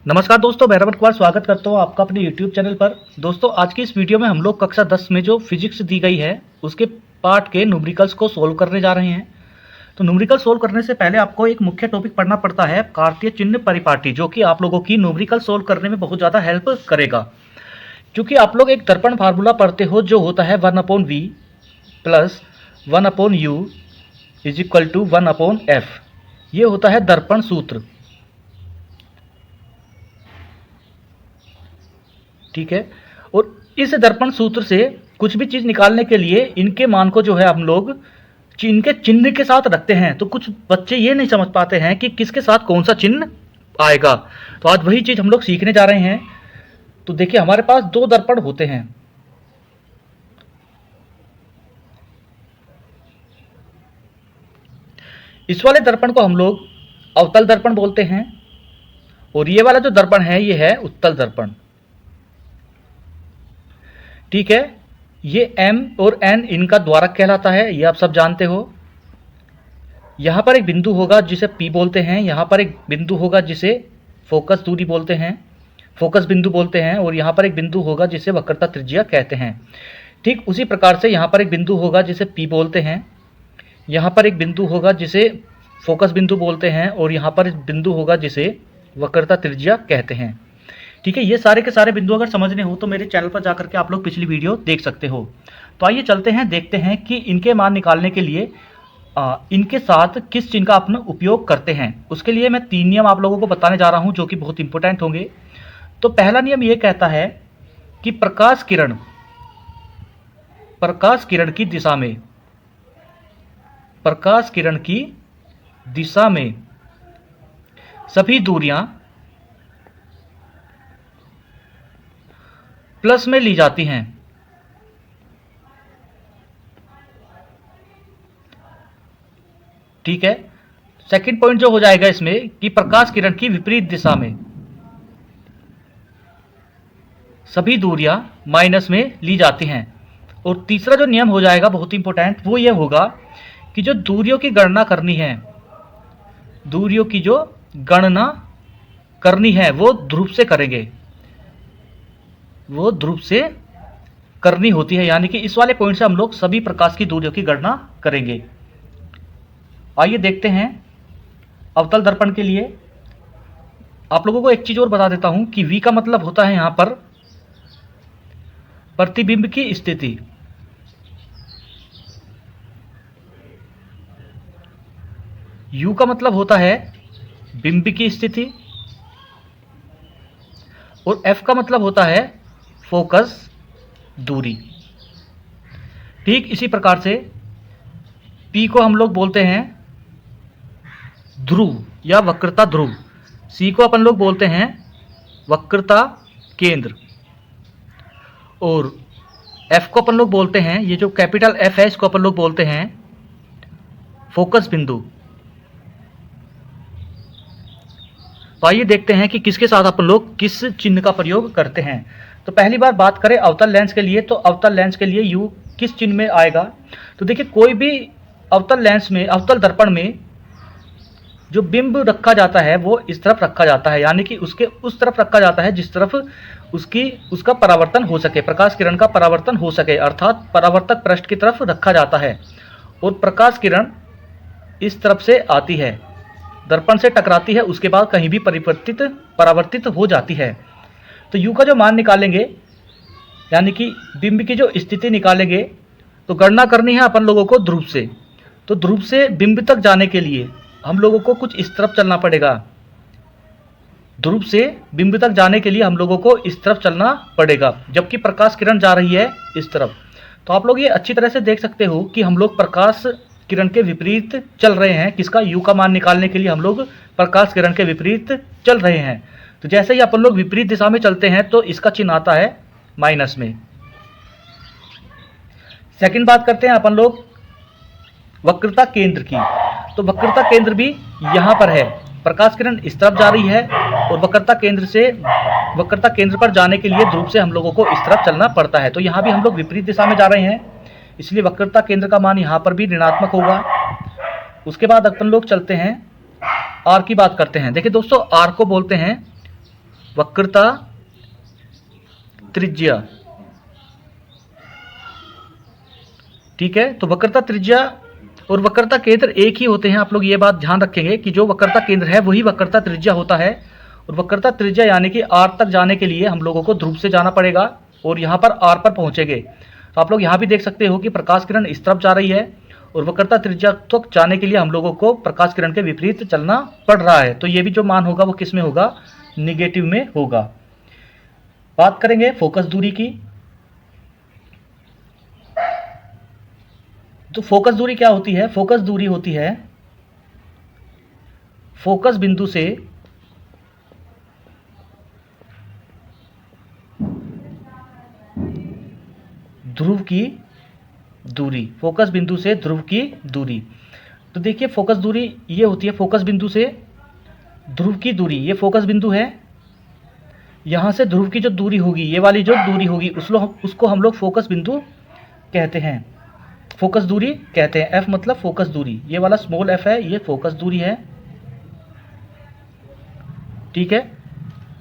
नमस्कार दोस्तों, मैं रमन कुमार स्वागत करता हूँ आपका अपने YouTube चैनल पर। दोस्तों, आज की इस वीडियो में हम लोग कक्षा 10 में जो फिजिक्स दी गई है उसके पार्ट के न्यूमेरिकल्स को सोल्व करने जा रहे हैं। तो न्यूमेरिकल सोल्व करने से पहले आपको एक मुख्य टॉपिक पढ़ना पड़ता है, कार्तीय चिन्ह परिपाटी, जो कि आप लोगों की न्यूमेरिकल सोल्व करने में बहुत ज़्यादा हेल्प करेगा। क्योंकि आप लोग एक दर्पण फार्मूला पढ़ते हो जो होता है 1/v plus 1/u is equal to 1/f। ये होता है दर्पण सूत्र, ठीक है। और इस दर्पण सूत्र से कुछ भी चीज़ निकालने के लिए इनके मान को जो है हम लोग इनके चिन्ह के साथ रखते हैं। तो कुछ बच्चे ये नहीं समझ पाते हैं कि किसके साथ कौन सा चिन्ह आएगा। तो आज वही चीज़ हम लोग सीखने जा रहे हैं। तो देखिए, हमारे पास दो दर्पण होते हैं। इस वाले दर्पण को हम लोग अवतल दर्पण बोलते हैं और ये वाला जो दर्पण है ये है उत्तल दर्पण, ठीक है। ये M और N इनका द्वारक कहलाता है, ये आप सब जानते हो। यहाँ पर एक बिंदु होगा जिसे P बोलते हैं, यहाँ पर एक बिंदु होगा जिसे फोकस दूरी बोलते हैं, फोकस बिंदु बोलते हैं, और यहाँ पर एक बिंदु होगा जिसे वक्रता त्रिज्या कहते हैं। ठीक उसी प्रकार से यहाँ पर एक बिंदु होगा जिसे P बोलते हैं, यहाँ पर एक बिंदु होगा जिसे फोकस बिंदु बोलते हैं, और यहाँ पर एक बिंदु होगा जिसे वक्रता त्रिज्या कहते हैं, ठीक है। ये सारे के सारे बिंदु अगर समझने हो तो मेरे चैनल पर जाकर के आप लोग पिछली वीडियो देख सकते हो। तो आइए चलते हैं, देखते हैं कि इनके मान निकालने के लिए इनके साथ किस चिन्ह का अपन उपयोग करते हैं। उसके लिए मैं 3 नियम आप लोगों को बताने जा रहा हूं जो कि बहुत इंपॉर्टेंट होंगे। तो पहला नियम ये कहता है कि प्रकाश किरण की दिशा में सभी दूरियां प्लस में ली जाती हैं। ठीक है। सेकंड पॉइंट जो हो जाएगा इसमें कि प्रकाश किरण की विपरीत दिशा में सभी दूरियां माइनस में ली जाती हैं। और तीसरा जो नियम हो जाएगा बहुत इंपॉर्टेंट, वो ये होगा कि जो दूरियों की गणना करनी है वो ध्रुव से करनी होती है। यानी कि इस वाले पॉइंट से हम लोग सभी प्रकाश की दूरियों की गणना करेंगे। आइए देखते हैं। अवतल दर्पण के लिए आप लोगों को एक चीज और बता देता हूं कि V का मतलब होता है यहां पर प्रतिबिंब की स्थिति, U का मतलब होता है बिंब की स्थिति, और F का मतलब होता है फोकस दूरी। ठीक इसी प्रकार से P को हम लोग बोलते हैं ध्रुव या वक्रता ध्रुव, C को अपन लोग बोलते हैं वक्रता केंद्र, और F को अपन लोग बोलते हैं, ये जो कैपिटल F है इसको अपन लोग बोलते हैं फोकस बिंदु। तो आइए देखते हैं कि किसके साथ अपन लोग किस चिन्ह का प्रयोग करते हैं। तो पहली बार बात करें अवतल लेंस के लिए, तो अवतल लेंस के लिए U किस चिन्ह में आएगा। तो देखिए, कोई भी अवतल दर्पण में जो बिंब रखा जाता है वो इस तरफ रखा जाता है, यानी कि उसके उस तरफ रखा जाता है जिस तरफ उसका परावर्तन हो सके, प्रकाश किरण का परावर्तन हो सके, अर्थात परावर्तक पृष्ठ की तरफ रखा जाता है। और प्रकाश किरण इस तरफ से आती है, दर्पण से टकराती है, उसके बाद कहीं भी परावर्तित हो जाती है। तो U का जो मान निकालेंगे, यानी कि बिंब की जो स्थिति निकालेंगे, तो गणना करनी है अपन लोगों को ध्रुव से। तो ध्रुव से बिंब तक जाने के लिए हम लोगों को कुछ इस तरफ चलना पड़ेगा। ध्रुव से बिंब तक जाने के लिए हम लोगों को इस तरफ चलना पड़ेगा, जबकि प्रकाश किरण जा रही है इस तरफ। तो आप लोग ये अच्छी तरह से देख सकते हो कि हम लोग प्रकाश किरण के विपरीत चल रहे हैं। किसका? U का मान निकालने के लिए हम लोग प्रकाश किरण के विपरीत चल रहे हैं। तो जैसे ही अपन लोग विपरीत दिशा में चलते हैं तो इसका चिन्ह आता है माइनस में। सेकंड बात करते हैं अपन लोग वक्रता केंद्र की। तो वक्रता केंद्र भी यहाँ पर है, प्रकाश किरण इस तरफ जा रही है और वक्रता केंद्र पर जाने के लिए ध्रुव से हम लोगों को इस तरफ चलना पड़ता है। तो यहाँ भी हम लोग विपरीत दिशा में जा रहे हैं, इसलिए वक्रता केंद्र का मान यहाँ पर भी ऋणात्मक होगा। उसके बाद अपन लोग चलते हैं R की बात करते हैं। देखिए दोस्तों, R को बोलते हैं वक्रता त्रिज्या। ठीक है, तो वक्रता त्रिज्या और वक्रता केंद्र एक ही होते हैं। आप लोग ये बात ध्यान रखेंगे कि जो वक्रता केंद्र है वही वक्रता त्रिज्या होता है। और वक्रता त्रिज्या यानी कि आर तक जाने के लिए हम लोगों को ध्रुव से जाना पड़ेगा और यहाँ पर आर पर पहुँचेंगे। तो आप लोग यहाँ भी देख सकते हो कि प्रकाश किरण इस तरफ जा रही है और वक्रता त्रिज्या तक जाने के लिए हम लोगों को प्रकाश किरण के विपरीत चलना पड़ रहा है। तो ये भी जो मान होगा वो किस में होगा, निगेटिव में होगा। बात करेंगे फोकस दूरी की। तो फोकस दूरी क्या होती है? फोकस दूरी होती है फोकस बिंदु से ध्रुव की दूरी। फोकस बिंदु से ध्रुव की दूरी। तो देखिए फोकस दूरी ये होती है फोकस बिंदु से ध्रुव की दूरी। ये फोकस बिंदु है, यहां से ध्रुव की जो दूरी होगी, ये वाली जो दूरी होगी उसको हम लोग फोकस बिंदु कहते हैं, फोकस दूरी कहते हैं। एफ मतलब फोकस दूरी। ये वाला स्मॉल एफ है, ये फोकस दूरी है। ठीक है,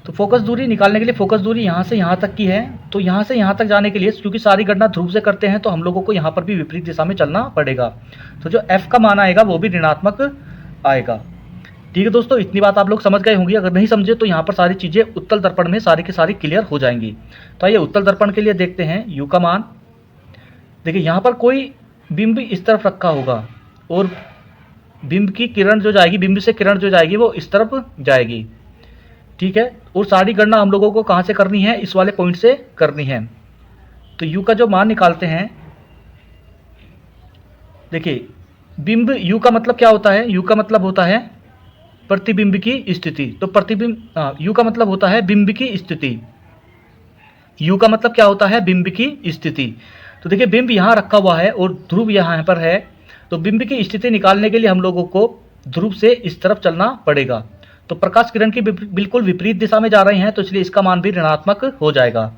तो फोकस दूरी निकालने के लिए फोकस दूरी यहाँ से यहाँ तक की है। तो यहाँ से यहाँ तक जाने के लिए क्योंकि सारी गणना ध्रुव से करते हैं तो हम लोगों को यहाँ पर भी विपरीत दिशा में चलना पड़ेगा। तो जो एफ का मान आएगा वो भी ऋणात्मक आएगा। ठीक है दोस्तों, इतनी बात आप लोग समझ गए होंगे। अगर नहीं समझे तो यहाँ पर सारी चीज़ें उत्तल दर्पण में सारी की सारी क्लियर हो जाएंगी। तो आइए उत्तल दर्पण के लिए देखते हैं यू का मान। देखिए यहाँ पर कोई बिंब इस तरफ रखा होगा और बिंब की किरण जो जाएगी, बिंब से किरण जो जाएगी वो इस तरफ जाएगी। ठीक है, और सारी गणना हम लोगों को कहाँ से करनी है, इस वाले पॉइंट से करनी है। तो यू का जो मान निकालते हैं, देखिए बिंब, यू का मतलब क्या होता है? यू का मतलब होता है प्रतिबिंब की स्थिति। तो प्रतिबिंब, यू का मतलब होता है बिंब की स्थिति। यू का मतलब क्या होता है? बिंब की स्थिति। तो देखिए बिंब यहाँ रखा हुआ है और ध्रुव यहाँ पर है। तो बिंब की स्थिति निकालने के लिए हम लोगों को ध्रुव से इस तरफ चलना पड़ेगा। तो प्रकाश किरण की बिल्कुल विपरीत दिशा में जा रहे हैं, तो इसलिए इसका मान भी ऋणात्मक हो जाएगा।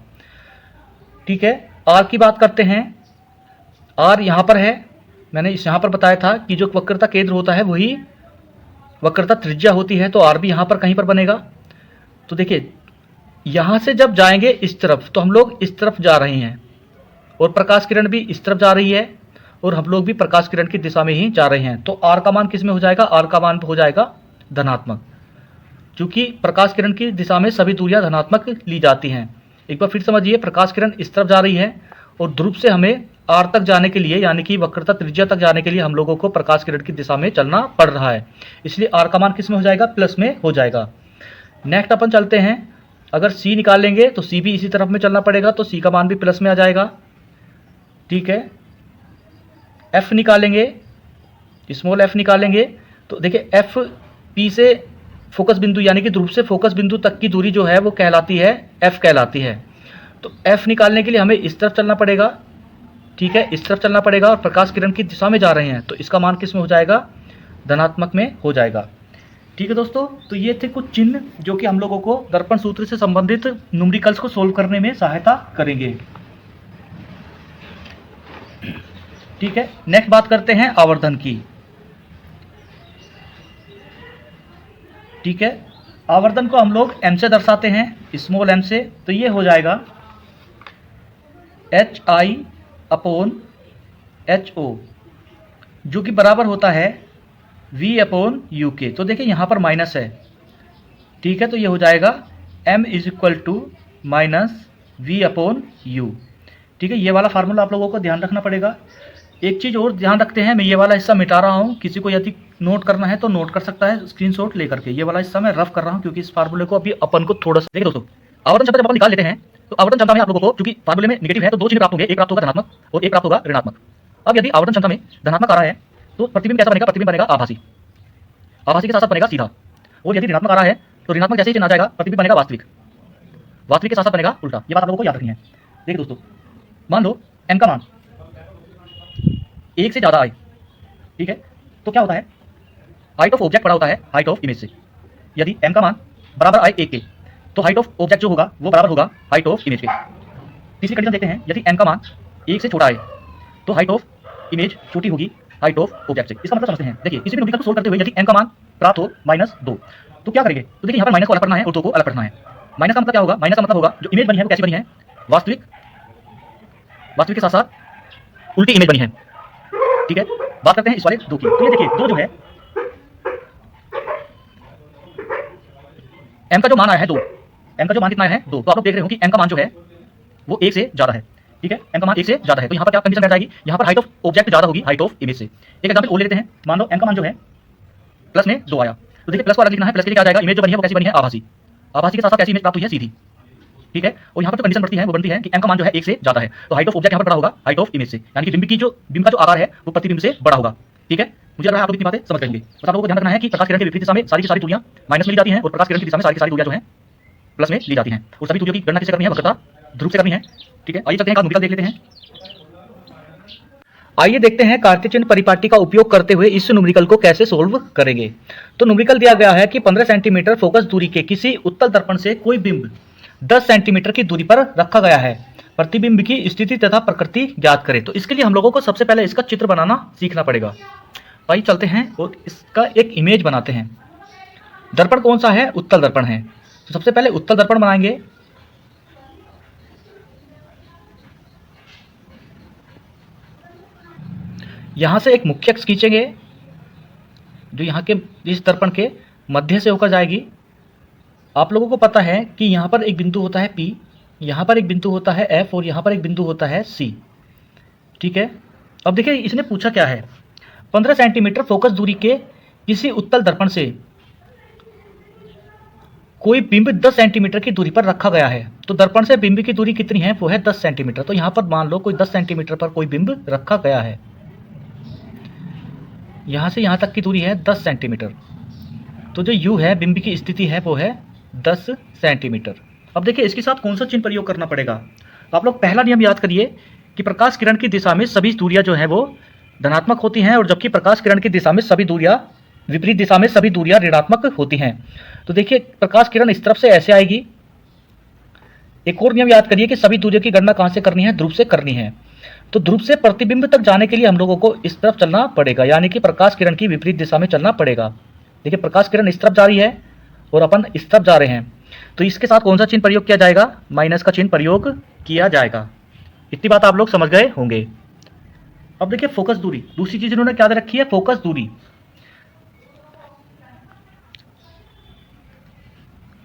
ठीक है, आर की बात करते हैं। आर यहाँ पर है, मैंने यहाँ पर बताया था कि जो वक्रता केंद्र होता है वही वक्रता त्रिज्या होती है। तो आर भी यहाँ पर कहीं पर बनेगा। तो देखिए यहाँ से जब जाएंगे इस तरफ तो हम लोग इस तरफ जा रहे हैं और प्रकाश किरण भी इस तरफ जा रही है और हम लोग भी प्रकाश किरण की दिशा में ही जा रहे हैं। तो आर का मान किस में हो जाएगा? आर का मान हो जाएगा धनात्मक, क्योंकि प्रकाश किरण की दिशा में सभी दूरियां धनात्मक ली जाती हैं। एक बार फिर समझिए, प्रकाश किरण इस तरफ जा रही है और ध्रुव से हमें आर तक जाने के लिए यानी कि वक्रता त्रिज्या तक जाने के लिए हम लोगों को प्रकाश किरण की दिशा में चलना पड़ रहा है। इसलिए आर का मान किस में हो जाएगा? प्लस में हो जाएगा। नेक्स्ट अपन चलते हैं, अगर सी निकालेंगे तो सी भी इसी तरफ में चलना पड़ेगा, तो सी का मान भी प्लस में आ जाएगा। ठीक है, एफ निकालेंगे, स्मॉल एफ निकालेंगे तो देखिए एफ पी से फोकस बिंदु यानी कि ध्रुव से फोकस बिंदु तक की दूरी जो है वो कहलाती है एफ कहलाती है। तो एफ निकालने के लिए हमें इस तरफ चलना पड़ेगा। ठीक है, इस तरफ चलना पड़ेगा और प्रकाश किरण की दिशा में जा रहे हैं, तो इसका मान किस में हो जाएगा? धनात्मक में हो जाएगा। ठीक है दोस्तों, तो ये थे कुछ चिन्ह जो कि हम लोगों को दर्पण सूत्र से संबंधित न्यूमेरिकल्स को सोल्व करने में सहायता करेंगे। ठीक है, नेक्स्ट बात करते हैं आवर्धन की। ठीक है, आवर्धन को हम लोग m से दर्शाते हैं, स्मॉल m से। तो ये हो जाएगा HI/HO जो कि बराबर होता है V/U के। तो देखिए यहाँ पर माइनस है। ठीक है, तो ये हो जाएगा m = -V/U। ठीक है, ये वाला फार्मूला आप लोगों को ध्यान रखना पड़ेगा। एक चीज़ और ध्यान रखते हैं, मैं ये वाला हिस्सा मिटा रहा हूँ, किसी को यदि नोट करना है तो नोट कर सकता है स्क्रीनशॉट लेकर के। ये वाला हिस्सा मैं रफ कर रहा हूँ क्योंकि इस फार्मूले को अभी अपन को थोड़ा सा देखिए दोस्तों। आवर्तन क्षमता जब अपन निकाल लेते हैं तो आवर्तन क्षमता में आप लोगों को, क्योंकि फार्मूले में नेगेटिव है तो दो चिन्ह प्राप्त होंगे, एक प्राप्त होगा धनात्मक और एक प्राप्त होगा ऋणात्मक। अब यदि आवर्तन क्षमता में धनात्मक आ रहा है तो प्रतिबिंब कैसा बनेगा? प्रतिबिंब बनेगा आभासी, आभासी के साथ साथ बनेगा सीधा। और यदि ऋणात्मक आ रहा है तो ऋणात्मक जैसे ही चिन्ह आ जाएगा प्रतिबिंब बनेगा वास्तविक, वास्तविक के साथ साथ बनेगा उल्टा। ये बात आप लोगों को याद रखनी है। देखिए दोस्तों, मान लो m का मान 1 से ज़्यादा आए, ठीक है, तो क्या होता है? हाइट ऑफ ऑब्जेक्ट बड़ा होता है हाइट ऑफ इमेज से। यदि m का मान बराबर आए 1 के तो हाइट ऑफ ऑब्जेक्ट जो होगा वो बराबर होगा हाइट ऑफ इमेज के। तीसरी कंडीशन देखते हैं, यदि m का मान 1 से छोटा आए तो हाइट ऑफ इमेज छोटी होगी हाइट ऑफ ऑब्जेक्ट से। इसका मतलब समझते हैं। देखिए किसी भी न्यूमेरिकल को सोल्व करते हुए यदि m का मान प्राप्त हो -2 तो क्या करेंगे? तो देखिए यहाँ पर माइनस को अलग करना है और 2 को अलग करना है। माइनस का मतलब क्या होगा? माइनस का मतलब होगा जो इमेज बनी है वो कैसी बनी है? वास्तविक के साथ साथ उल्टी इमेज बनी है। ठीक है, बात करते हैं इस वाले 2 की। तो ये देखिए 2 जो है m का जो मान आया है 2, m का जो मान कितना आया है 2, तो आप लोग देख रहे हो कि m का मान जो है वो 1 से ज्यादा है। ठीक है, m का मान 1 से ज्यादा है, तो यहाँ पर क्या कंडीशन बैठ जाएगी? यहाँ पर हाइट ऑफ ऑब्जेक्ट ज्यादा होगी हाइट ऑफ इमेज से। एक एग्जांपल और ले लेते हैं, मान लो m का मान जो है प्लस में 2 आया, तो देखिए प्लस को अलग लिखना है, प्लस के लिए क्या आ जाएगा? इमेज जो बनी है वो कैसी बनी है? आभासी। आभासी के साथ साथ कैसी इमेज प्राप्त हुई है? सीधी। ठीक है, और यहाँ पर जो कंडीशन बढ़ती है वो बनती है कि m का मान जो है 1 से ज्यादा है, तो हाइट ऑफ ऑब्जेक्ट यहाँ पर बड़ा होगा हाइट ऑफ इमेज से, यानी कि बिंब का जो आकार है वो प्रतिबिंब से बड़ा होगा। ठीक है, मुझे लग रहा है आप लोग इतनी बातें समझ गए होंगे। बस आप लोगों को ध्यान रखना है कि प्रकाश किरण के विपरीत दिशा में सारी की सारी दूरियां माइनस में ली जाती हैं और प्रकाश किरण की दिशा में सारी की सारी दूरियां जो हैं प्लस में ली जाती हैं। और सभी दूरियों की गणना किससे करनी है? वक्रता ध्रुव से करनी है। ठीक है, आइए चलते हैं न्यूमेरिकल देख लेते हैं। आइए देखते हैं कार्तीय चिन्ह परिपाटी का उपयोग करते हुए इस न्यूमेरिकल को कैसे सोल्व करेंगे। तो न्यूमेरिकल दिया गया है कि 15 सेंटीमीटर फोकस दूरी के किसी उत्तल दर्पण से कोई बिंब 10 सेंटीमीटर की दूरी पर रखा गया है। प्रतिबिंब की स्थिति तथा प्रकृति ज्ञात करें। तो इसके लिए हम लोगों को सबसे पहले इसका चित्र बनाना सीखना पड़ेगा। आइए चलते हैं और इसका एक इमेज बनाते हैं। दर्पण कौन सा है? उत्तल दर्पण है। तो सबसे पहले उत्तल दर्पण बनाएंगे। यहां से एक मुख्य अक्ष खींचेंगे जो यहाँ के इस दर्पण के मध्य से होकर जाएगी। आप लोगों को पता है कि यहाँ पर एक बिंदु होता है P, यहाँ पर एक बिंदु होता है F और यहाँ पर एक बिंदु होता है C। ठीक है, अब देखिए इसने पूछा क्या है? 15 सेंटीमीटर फोकस दूरी के किसी उत्तल दर्पण से कोई बिंब 10 सेंटीमीटर की दूरी पर रखा गया है। तो दर्पण से बिंब की दूरी कितनी है? वो है 10 सेंटीमीटर। तो यहाँ पर मान लो कोई 10 सेंटीमीटर पर कोई बिंब रखा गया है। यहाँ से यहाँ तक की दूरी है 10 सेंटीमीटर। तो जो U है, बिंब की स्थिति है, वो है 10 सेंटीमीटर। अब देखिए इसके साथ कौन सा चिन्ह प्रयोग करना पड़ेगा? तो आप लोग पहला नियम याद करिए कि प्रकाश किरण की दिशा में सभी दूरियां जो हैं वो धनात्मक होती हैं, और जबकि प्रकाश किरण की दिशा में सभी दूरियां विपरीत दिशा में सभी दूरियां ऋणात्मक होती हैं। तो देखिए प्रकाश किरण इस तरफ से ऐसे आएगी। एक और नियम याद करिए कि सभी दूरियों की गणना कहाँ से करनी है? ध्रुव से करनी है। तो ध्रुव से प्रतिबिंब तक जाने के लिए हम लोगों को इस तरफ चलना पड़ेगा, यानी कि प्रकाश किरण की विपरीत दिशा में चलना पड़ेगा। देखिए प्रकाश किरण इस तरफ जा रही है और अपन इस तरफ जा रहे हैं, तो इसके साथ कौन सा चिन्ह प्रयोग किया जाएगा? माइनस का चिन्ह प्रयोग किया जाएगा। इतनी बात आप लोग समझ गए होंगे। अब देखिए फोकस दूरी, दूसरी चीज इन्होंने क्या दे रखी है? फोकस दूरी।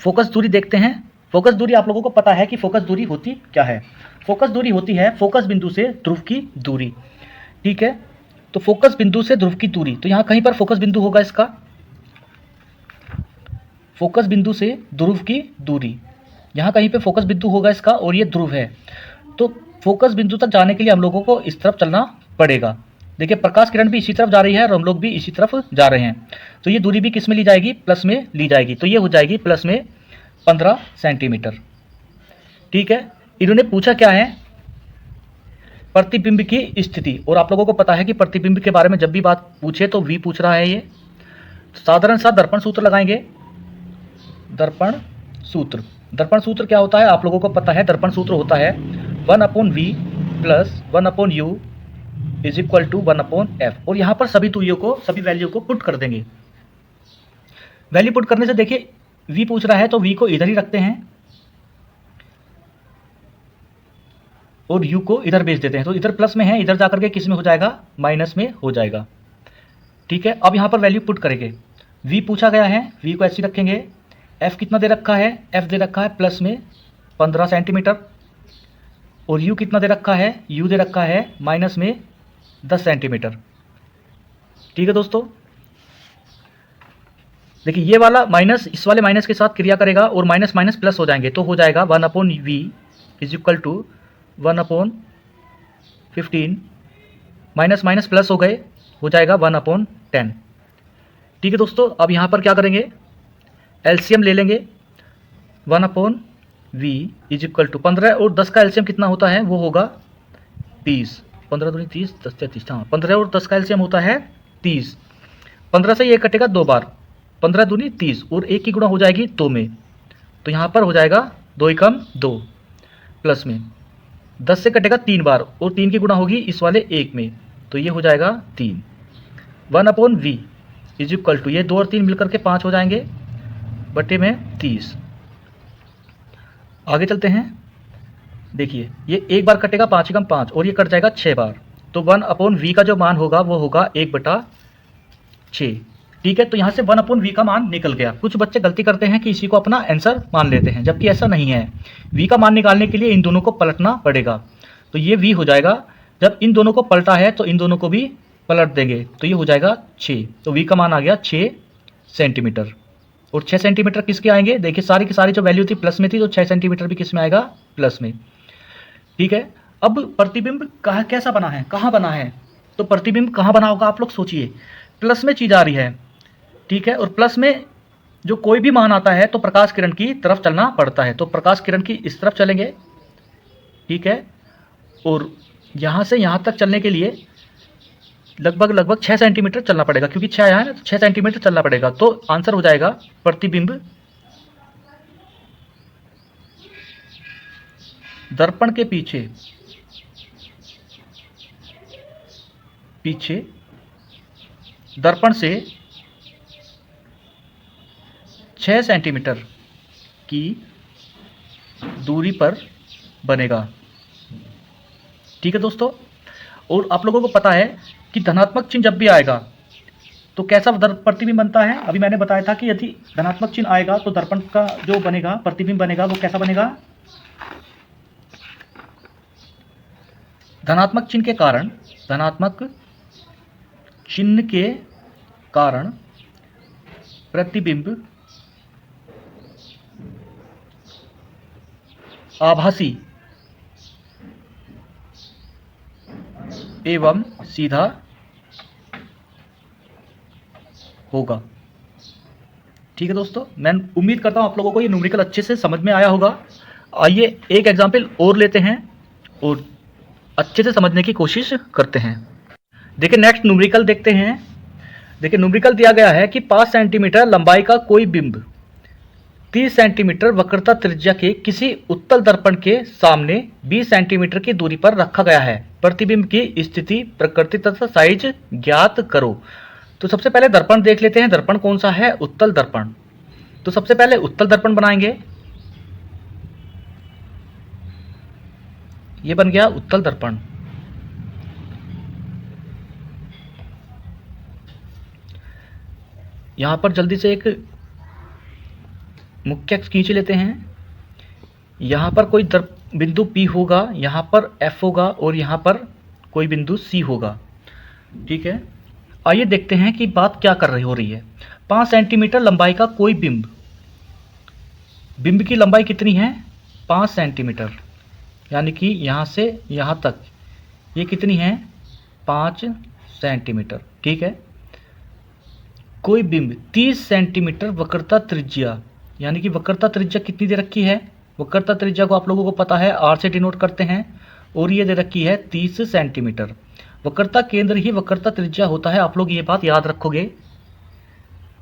फोकस दूरी देखते हैं। फोकस दूरी आप लोगों को पता है कि फोकस दूरी होती क्या है? फोकस दूरी होती है फोकस बिंदु से ध्रुव की दूरी। ठीक है, तो फोकस बिंदु से ध्रुव की दूरी, तो यहां कहीं पर फोकस बिंदु होगा इसका, फोकस बिंदु से ध्रुव की दूरी, यहां कहीं पे फोकस बिंदु होगा इसका, और ये ध्रुव है। तो फोकस बिंदु तक जाने के लिए हम लोगों को इस तरफ चलना पड़ेगा। देखिए प्रकाश किरण भी इसी तरफ जा रही है और हम लोग भी इसी तरफ जा रहे हैं, तो ये दूरी भी किस में ली जाएगी? प्लस में ली जाएगी। तो ये हो जाएगी प्लस में 15 सेंटीमीटर। ठीक है, इन्होंने पूछा क्या है? प्रतिबिंब की स्थिति। और आप लोगों को पता है कि प्रतिबिंब के बारे में जब भी बात पूछे तो V पूछ रहा है। ये साधारण सा दर्पण सूत्र लगाएंगे। दर्पण सूत्र, दर्पण सूत्र क्या होता है? आप लोगों को पता है दर्पण सूत्र होता है 1/V plus 1/U is equal to 1/F। और यहाँ पर सभी दूरियों को, सभी वैल्यू को पुट कर देंगे। वैल्यू पुट करने से देखिए V पूछ रहा है तो V को इधर ही रखते हैं और U को इधर भेज देते हैं। तो इधर प्लस में है, इधर जाकर के किस में हो जाएगा? माइनस में हो जाएगा। ठीक है, अब यहाँ पर वैल्यू पुट करेंगे। V पूछा गया है, V को ऐसे रखेंगे। F कितना दे रखा है? F दे रखा है प्लस में 15 सेंटीमीटर। और U कितना दे रखा है? U दे रखा है माइनस में 10 सेंटीमीटर। ठीक है दोस्तों, देखिए ये वाला माइनस इस वाले माइनस के साथ क्रिया करेगा और माइनस माइनस प्लस हो जाएंगे, तो हो जाएगा 1/V is equal to 1/15। Minus minus plus हो गए, हो जाएगा 1/10। ठीक है दोस्तों, अब यहाँ पर क्या करेंगे? एलसीएम ले लेंगे। 1/V इज इक्वल टू 15 और 10 का एलसीएम कितना होता है? वो होगा 30। 15 दूनी 30, 10 से 30, हाँ 15 और 10 का एलसीएम होता है 30। 15 से ये कटेगा 2 बार, 15 दूनी 30 और 1 की गुणा हो जाएगी 2 में, तो यहाँ पर हो जाएगा 2 एकम 2 प्लस में 10 से कटेगा 3 बार और 3 की गुणा होगी इस वाले 1 में, तो ये हो जाएगा 3। 1/V इज इक्वल टू ये 2 और 3 मिलकर के 5 हो जाएंगे बटे में 30। आगे चलते हैं। देखिए ये एक बार कटेगा 5 एकम 5 और ये कट जाएगा 6 बार, तो 1/v का जो मान होगा वो होगा 1/6। ठीक है, तो यहाँ से 1/v का मान निकल गया। कुछ बच्चे गलती करते हैं कि इसी को अपना आंसर मान लेते हैं, जबकि ऐसा नहीं है। v का मान निकालने के लिए इन दोनों को पलटना पड़ेगा। तो ये v हो जाएगा, जब इन दोनों को पलटा है तो इन दोनों को भी पलट देंगे, तो ये हो जाएगा 6। तो v का मान आ गया 6 सेंटीमीटर। और 6 सेंटीमीटर किसके आएंगे? देखिए सारी की सारी जो वैल्यू थी प्लस में थी, तो 6 सेंटीमीटर भी किस में आएगा? प्लस में। ठीक है, अब प्रतिबिंब कैसा बना है, कहाँ बना है? तो प्रतिबिंब कहाँ बना होगा आप लोग सोचिए। प्लस में चीज आ रही है, ठीक है, और प्लस में जो कोई भी मान आता है तो प्रकाश किरण की तरफ चलना पड़ता है, तो प्रकाश किरण की इस तरफ चलेंगे। ठीक है, और यहाँ से यहाँ तक चलने के लिए लगभग 6 सेंटीमीटर चलना पड़ेगा, क्योंकि 6 आया है ना, तो 6 सेंटीमीटर चलना पड़ेगा। तो आंसर हो जाएगा प्रतिबिंब दर्पण के पीछे दर्पण से 6 सेंटीमीटर की दूरी पर बनेगा। ठीक है दोस्तों, और आप लोगों को पता है कि धनात्मक चिन्ह जब भी आएगा तो कैसा प्रतिबिंब बनता है। अभी मैंने बताया था कि यदि धनात्मक चिन्ह आएगा तो दर्पण का जो बनेगा प्रतिबिंब बनेगा वो कैसा बनेगा? धनात्मक चिन्ह के कारण प्रतिबिंब आभासी एवं सीधा होगा। ठीक है दोस्तों, मैं उम्मीद करता हूं आप लोगों को ये न्यूमेरिकल अच्छे से समझ में आया होगा। आइए एक एग्जाम्पल और लेते हैं और अच्छे से समझने की कोशिश करते हैं। देखिए नेक्स्ट न्यूमेरिकल देखते हैं। देखिए न्यूमेरिकल दिया गया है कि 5 सेंटीमीटर लंबाई का कोई बिंब 30 सेंटीमीटर वक्रता त्रिज्या के किसी उत्तल दर्पण के सामने 20 सेंटीमीटर की दूरी पर रखा गया है। प्रतिबिंब की स्थिति, प्रकृति तथा साइज ज्ञात करो। तो सबसे पहले दर्पण देख लेते हैं। दर्पण कौन सा है? उत्तल दर्पण। तो सबसे पहले उत्तल दर्पण बनाएंगे। ये बन गया उत्तल दर्पण। यहां पर जल्दी से एक मुख्य अक्ष खींच लेते हैं। यहाँ पर कोई बिंदु P होगा, यहाँ पर F होगा और यहाँ पर कोई बिंदु C होगा। ठीक है, आइए देखते हैं कि बात क्या हो रही है। 5 सेंटीमीटर लंबाई का कोई बिंब, बिंब की लंबाई कितनी है? 5 सेंटीमीटर, यानी कि यहाँ से यहाँ तक ये कितनी है? 5 सेंटीमीटर। ठीक है, कोई बिंब 30 सेंटीमीटर वक्रता त्रिज्या, यानी कि वक्रता त्रिज्या कितनी दे रखी है? वक्रता त्रिज्या को आप लोगों को पता है r से डिनोट करते हैं, और ये दे रखी है 30 सेंटीमीटर। वक्रता केंद्र ही वक्रता त्रिज्या होता है, आप लोग ये बात याद रखोगे।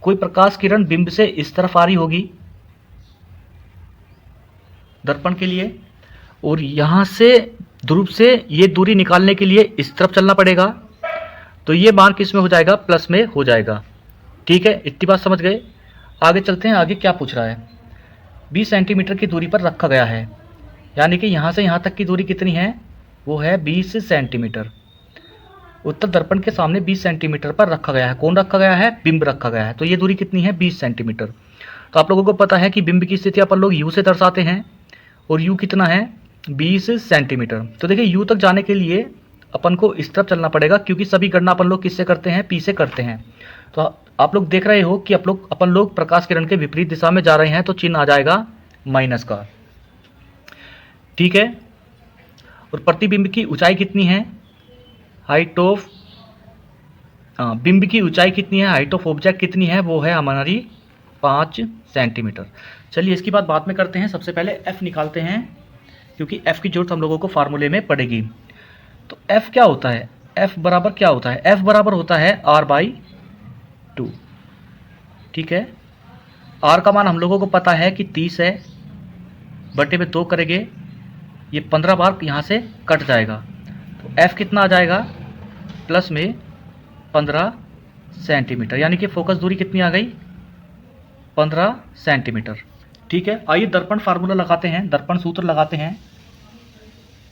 कोई प्रकाश किरण बिंब से इस तरफ आ रही होगी दर्पण के लिए, और यहाँ से ध्रुव से ये दूरी निकालने के लिए इस तरफ चलना पड़ेगा, तो ये मान किस में हो जाएगा? प्लस में हो जाएगा। ठीक है, इतनी बात समझ गए। आगे चलते हैं, आगे क्या पूछ रहा है? 20 सेंटीमीटर की दूरी पर रखा गया है, यानी कि यहाँ से यहाँ तक की दूरी कितनी है? वो है 20 सेंटीमीटर। उत्तल दर्पण के सामने 20 सेंटीमीटर पर रखा गया है। कौन रखा गया है? बिंब रखा गया है। तो ये दूरी कितनी है? 20 सेंटीमीटर। तो आप लोगों को पता है कि बिंब की स्थिति अपन लोग यू से दर्शाते हैं, और यू कितना है? 20 सेंटीमीटर। तो देखिए यू तक जाने के लिए अपन को इस तरफ चलना पड़ेगा, क्योंकि सभी गणना अपन लोग किससे करते हैं? पी से करते हैं। तो आप लोग देख रहे हो कि अपन लोग प्रकाश किरण के विपरीत दिशा में जा रहे हैं, तो चिन्ह आ जाएगा माइनस का। ठीक है, और प्रतिबिंब की ऊंचाई कितनी है? हाइट ऑफ बिंब की ऊंचाई कितनी है? हाइट ऑफ ऑब्जेक्ट कितनी है? वो है हमारी 5 सेंटीमीटर। चलिए इसकी बात बाद में करते हैं, सबसे पहले f निकालते हैं, क्योंकि f की जरूरत हम लोगों को फार्मूले में पड़ेगी। तो f क्या होता है? f बराबर क्या होता है? f बराबर होता है r/2। ठीक है, r का मान हम लोगों को पता है कि 30 है, बटे में 2 करेंगे, ये 15 बार यहाँ से कट जाएगा, तो f कितना आ जाएगा? प्लस में 15 सेंटीमीटर, यानी कि फोकस दूरी कितनी आ गई? 15 सेंटीमीटर। ठीक है, आइए दर्पण फार्मूला लगाते हैं, दर्पण सूत्र लगाते हैं,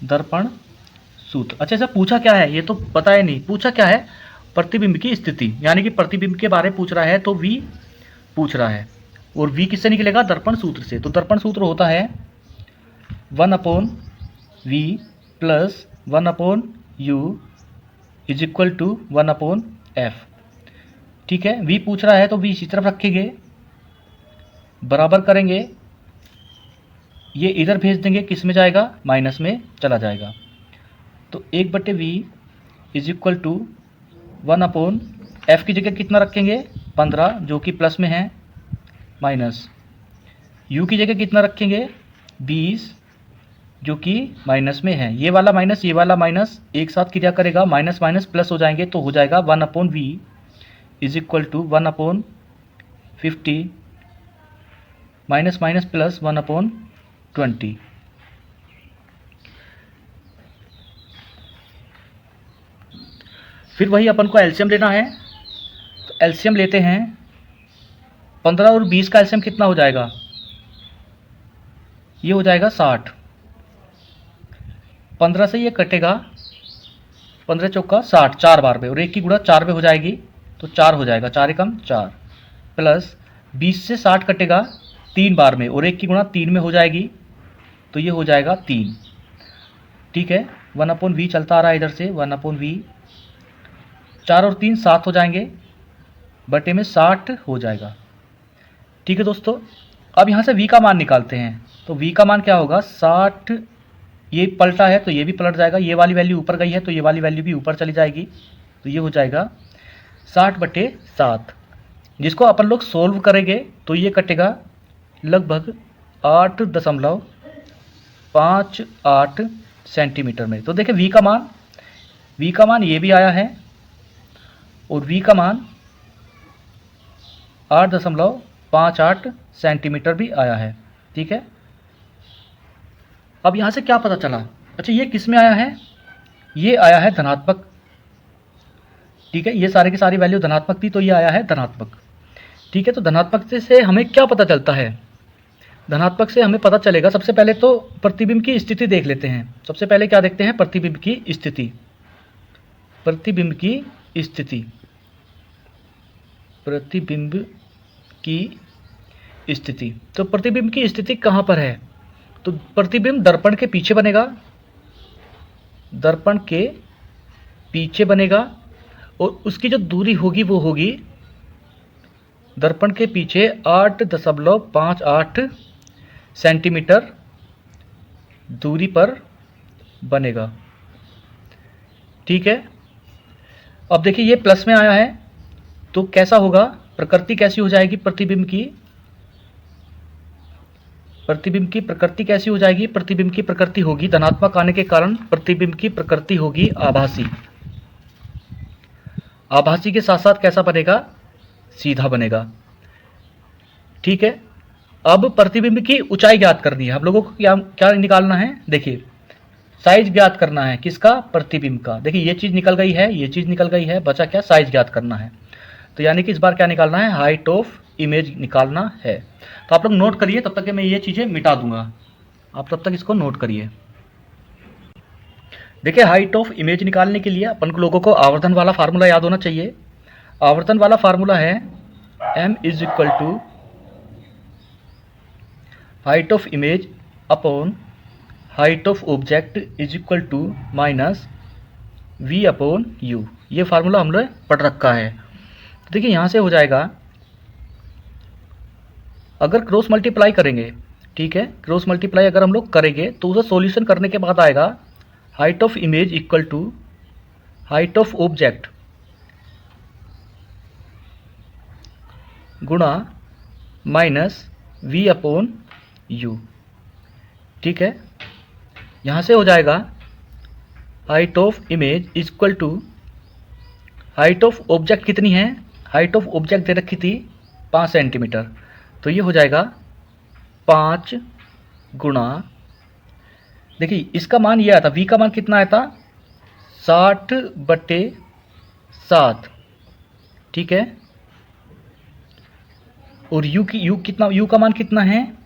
दर्पण सूत्र। अच्छा, ऐसा पूछा क्या है ये तो पता है नहीं, पूछा क्या है, प्रतिबिंब की स्थिति, यानी कि प्रतिबिंब के बारे में पूछ रहा है तो V पूछ रहा है, और V किससे निकलेगा, दर्पण सूत्र से। तो दर्पण सूत्र होता है 1/V plus 1/U is equal to 1/F। ठीक है, V पूछ रहा है तो V इसी तरफ रखेंगे, बराबर करेंगे, ये इधर भेज देंगे, किस में जाएगा, माइनस में चला जाएगा। तो 1/V is equal to 1/F की जगह कितना रखेंगे, 15 जो कि प्लस में है, माइनस U की जगह कितना रखेंगे, 20 जो कि माइनस में है। ये वाला माइनस ये वाला माइनस एक साथ क्रिया करेगा, माइनस माइनस प्लस हो जाएंगे, तो हो जाएगा 1/V is equal to 1/50 minus minus plus 1/20। फिर वही अपन को एलसीएम लेना है, तो एलसीएम लेते हैं। 15 और 20 का एलसीएम कितना हो जाएगा, ये हो जाएगा 60। 15 से ये कटेगा, 15 चौका 60, 4 बार पे, और 1 की गुणा 4 पे हो जाएगी, तो 4 हो जाएगा, 4 एकम 4, प्लस 20 से 60 कटेगा 3 बार में, और 1 की गुणा 3 में हो जाएगी, तो ये हो जाएगा 3। ठीक है, 1/V चलता आ रहा है इधर से, 1/V, 4 और 3 7 हो जाएंगे, बटे में 60 हो जाएगा। ठीक है दोस्तों, अब यहाँ से V का मान निकालते हैं। तो V का मान क्या होगा, 60, ये पलटा है तो ये भी पलट जाएगा, ये वाली वैल्यू ऊपर गई है तो ये वाली वैल्यू भी ऊपर चली जाएगी, तो ये हो जाएगा 60/7, जिसको अपन लोग सोल्व करेंगे तो ये कटेगा लगभग 8.58 सेंटीमीटर में। तो देखिए V का मान ये भी आया है, और V का मान 8.58 सेंटीमीटर भी आया है। ठीक है, अब यहाँ से क्या पता चला, अच्छा ये किस में आया है, ये आया है धनात्मक। ठीक है, ये सारे की सारी वैल्यू धनात्मक थी, तो ये आया है धनात्मक। ठीक है, तो धनात्मक से हमें क्या पता चलता है, धनात्मक से हमें पता चलेगा, सबसे पहले तो प्रतिबिंब की स्थिति देख लेते हैं। सबसे पहले क्या देखते हैं, प्रतिबिंब की स्थिति, प्रतिबिंब की स्थिति, प्रतिबिंब की स्थिति। तो प्रतिबिंब की स्थिति कहाँ पर है, तो प्रतिबिंब दर्पण के पीछे बनेगा, दर्पण के पीछे बनेगा, और उसकी जो दूरी होगी वो होगी दर्पण के पीछे 8.58 सेंटीमीटर दूरी पर बनेगा। ठीक है, अब देखिए ये प्लस में आया है, तो कैसा होगा, प्रकृति कैसी हो जाएगी प्रतिबिंब की, प्रतिबिंब की प्रकृति कैसी हो जाएगी, प्रतिबिंब की प्रकृति होगी, धनात्मक आने के कारण प्रतिबिंब की प्रकृति होगी आभासी। आभासी के साथ साथ कैसा बनेगा, सीधा बनेगा। ठीक है, अब प्रतिबिंब की ऊंचाई ज्ञात करनी है हम लोगों को, क्या निकालना है, देखिए साइज ज्ञात करना है, किसका, प्रतिबिंब का। देखिए ये चीज निकल गई है, ये चीज निकल गई है, बचा क्या, साइज ज्ञात करना है। तो यानी कि इस बार क्या निकालना है, हाइट ऑफ इमेज निकालना है। तो आप लोग नोट करिए, तब तक कि मैं ये चीज़ें मिटा दूंगा, आप तब तक इसको नोट करिए। देखिए हाइट ऑफ इमेज निकालने के लिए अपन लोगों को आवर्धन वाला फार्मूला याद होना चाहिए। आवर्धन वाला फार्मूला है m is equal to height of image upon height of object is equal to minus v upon u। ये फार्मूला हम लोग पढ़ रखा है। तो देखिए यहाँ से हो जाएगा, अगर क्रॉस मल्टीप्लाई करेंगे, ठीक है, क्रॉस मल्टीप्लाई अगर हम लोग करेंगे तो उसे सॉल्यूशन करने के बाद आएगा height of image equal to height of object गुणा माइनस v अपॉन u। ठीक है, यहाँ से हो जाएगा height of image equal to height of object कितनी है, हाइट ऑफ ऑब्जेक्ट दे रखी थी 5 सेंटीमीटर, तो ये हो जाएगा 5 गुणा, देखिए इसका मान ये आया था, v का मान कितना आया था 60/7। ठीक है, और u का मान कितना है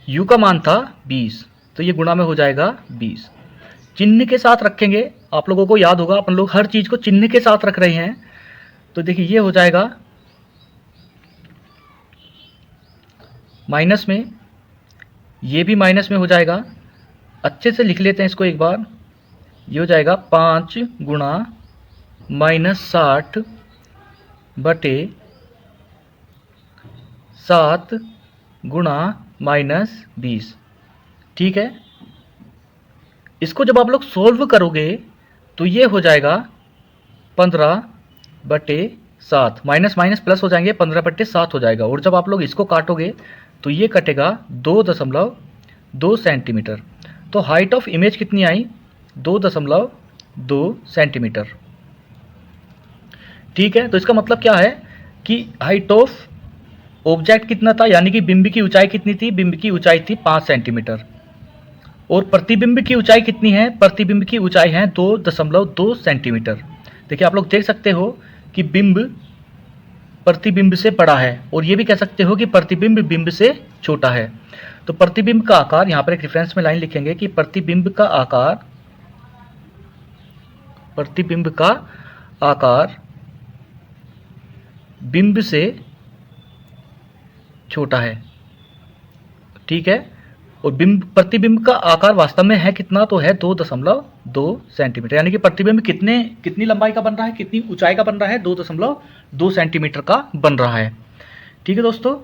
u का मान था 20, तो ये गुणा में हो जाएगा 20। चिन्ह के साथ रखेंगे, आप लोगों को याद होगा अपन लोग हर चीज़ को चिन्ह के साथ रख रहे हैं। तो देखिए ये हो जाएगा माइनस में, ये भी माइनस में हो जाएगा। अच्छे से लिख लेते हैं इसको एक बार। ये हो जाएगा 5 गुणा -60 बटे 7 गुणा -20। ठीक है, इसको जब आप लोग सोल्व करोगे तो ये हो जाएगा 15 बटे 7, माइनस माइनस प्लस हो जाएंगे, 15 बटे 7 हो जाएगा। और जब आप लोग इसको काटोगे तो ये कटेगा 2.2 सेंटीमीटर। तो हाइट ऑफ इमेज कितनी आई? 2.2 सेंटीमीटर। ठीक है, तो इसका मतलब क्या है कि हाइट ऑफ ऑब्जेक्ट कितना था, यानी कि बिंब की ऊंचाई कितनी थी? बिंब की ऊंचाई थी 5 सेंटीमीटर। और प्रतिबिंब की ऊंचाई कितनी है? प्रतिबिंब की ऊंचाई है 2.2 सेंटीमीटर। देखिए आप लोग देख सकते हो कि बिंब प्रतिबिंब से बड़ा है, और ये भी कह सकते हो कि प्रतिबिंब बिंब से छोटा है। तो प्रतिबिंब का आकार, यहाँ पर एक रेफरेंस में लाइन लिखेंगे कि प्रतिबिंब का आकार बिंब से छोटा है। ठीक है, और प्रतिबिंब का आकार वास्तव में है कितना? तो है 2.2 सेंटीमीटर, यानी कि प्रतिबिंब कितनी लंबाई का बन रहा है, कितनी ऊंचाई का बन रहा है? 2.2 सेंटीमीटर का बन रहा है। ठीक है दोस्तों,